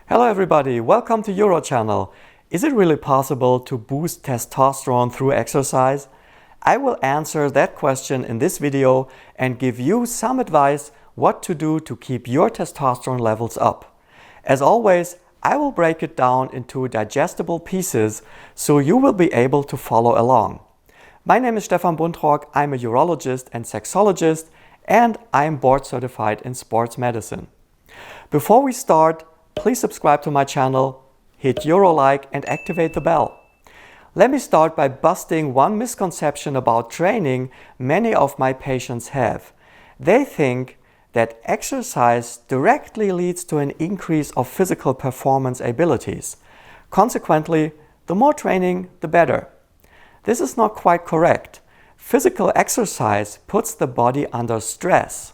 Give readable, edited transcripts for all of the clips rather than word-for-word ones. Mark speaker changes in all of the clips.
Speaker 1: Hello everybody, welcome to UroChannel. Is it really possible to boost testosterone through exercise? I will answer that question in this video and give you some advice what to do to keep your testosterone levels up. As always, I will break it down into digestible pieces so you will be able to follow along. My name is Stefan Buntrock, I'm a urologist and sexologist, and I'm board certified in sports medicine. Before we start, please subscribe to my channel, hit like and activate the bell. Let me start by busting one misconception about training many of my patients have. They think that exercise directly leads to an increase of physical performance abilities. Consequently, the more training, the better. This is not quite correct. Physical exercise puts the body under stress.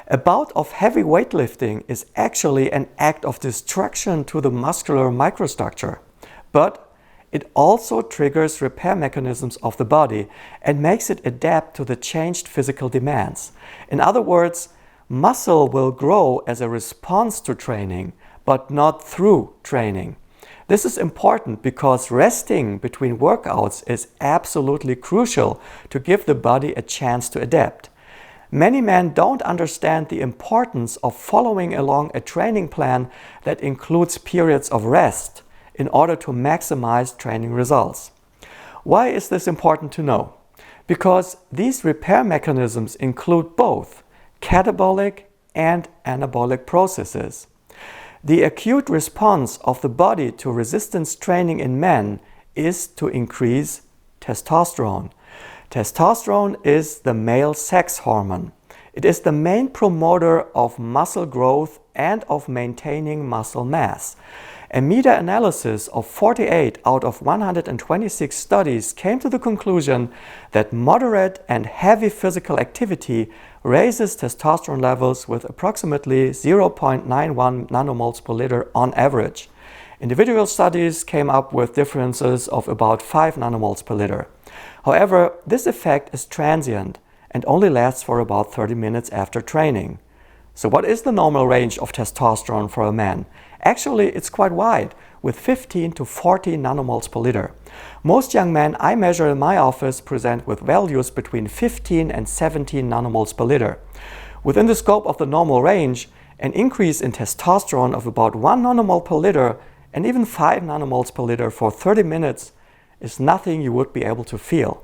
Speaker 1: A bout of heavy weightlifting is actually an act of destruction to the muscular microstructure, but it also triggers repair mechanisms of the body and makes it adapt to the changed physical demands. In other words, muscle will grow as a response to training, but not through training. This is important because resting between workouts is absolutely crucial to give the body a chance to adapt. Many men don't understand the importance of following along a training plan that includes periods of rest in order to maximize training results. Why is this important to know? Because these repair mechanisms include both catabolic and anabolic processes. The acute response of the body to resistance training in men is to increase testosterone. Testosterone is the male sex hormone. It is the main promoter of muscle growth and of maintaining muscle mass. A meta-analysis of 48 out of 126 studies came to the conclusion that moderate and heavy physical activity raises testosterone levels with approximately 0.91 nanomoles per liter on average. Individual studies came up with differences of about 5 nanomoles per liter. However, this effect is transient and only lasts for about 30 minutes after training. So what is the normal range of testosterone for a man? Actually, it's quite wide, with 15 to 40 nanomoles per liter. Most young men I measure in my office present with values between 15 and 17 nanomoles per liter. Within the scope of the normal range, an increase in testosterone of about 1 nanomole per liter and even 5 nanomoles per liter for 30 minutes is nothing you would be able to feel.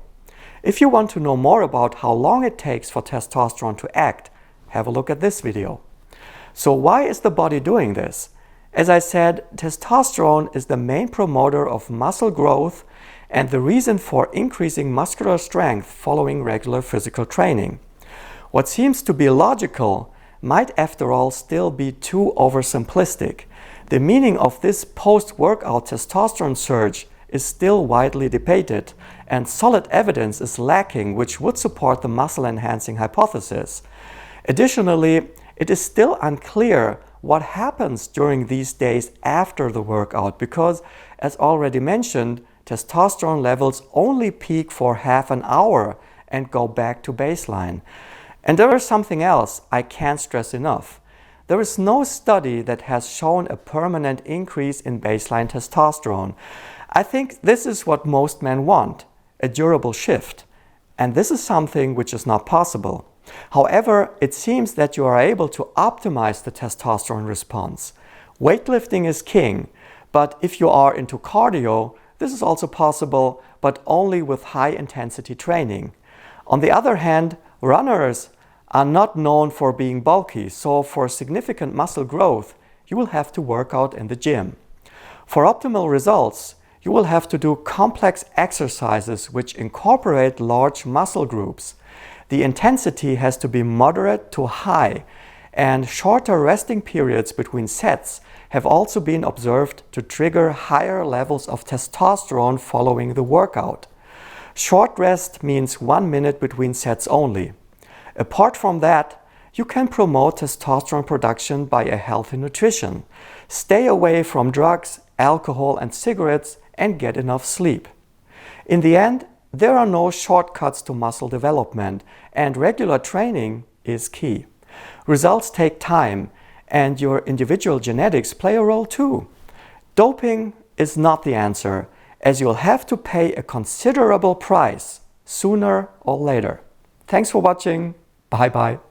Speaker 1: If you want to know more about how long it takes for testosterone to act, have a look at this video. So why is the body doing this? As I said, testosterone is the main promoter of muscle growth and the reason for increasing muscular strength following regular physical training. What seems to be logical might after all still be too oversimplistic. The meaning of this post-workout testosterone surge is still widely debated, and solid evidence is lacking which would support the muscle-enhancing hypothesis. Additionally, it is still unclear what happens during these days after the workout because, as already mentioned, testosterone levels only peak for half an hour and go back to baseline. And there is something else I can't stress enough. There is no study that has shown a permanent increase in baseline testosterone. I think this is what most men want, a durable shift. And this is something which is not possible. However, it seems that you are able to optimize the testosterone response. Weightlifting is king, but if you are into cardio, this is also possible, but only with high-intensity training. On the other hand, runners are not known for being bulky, so for significant muscle growth, you will have to work out in the gym. For optimal results, you will have to do complex exercises which incorporate large muscle groups. The intensity has to be moderate to high, and shorter resting periods between sets have also been observed to trigger higher levels of testosterone following the workout. Short rest means 1 minute between sets only. Apart from that, you can promote testosterone production by a healthy nutrition. Stay away from drugs, alcohol and cigarettes, and get enough sleep. In the end, there are no shortcuts to muscle development, and regular training is key. Results take time, and your individual genetics play a role too. Doping is not the answer, as you'll have to pay a considerable price sooner or later. Thanks for watching. Bye bye.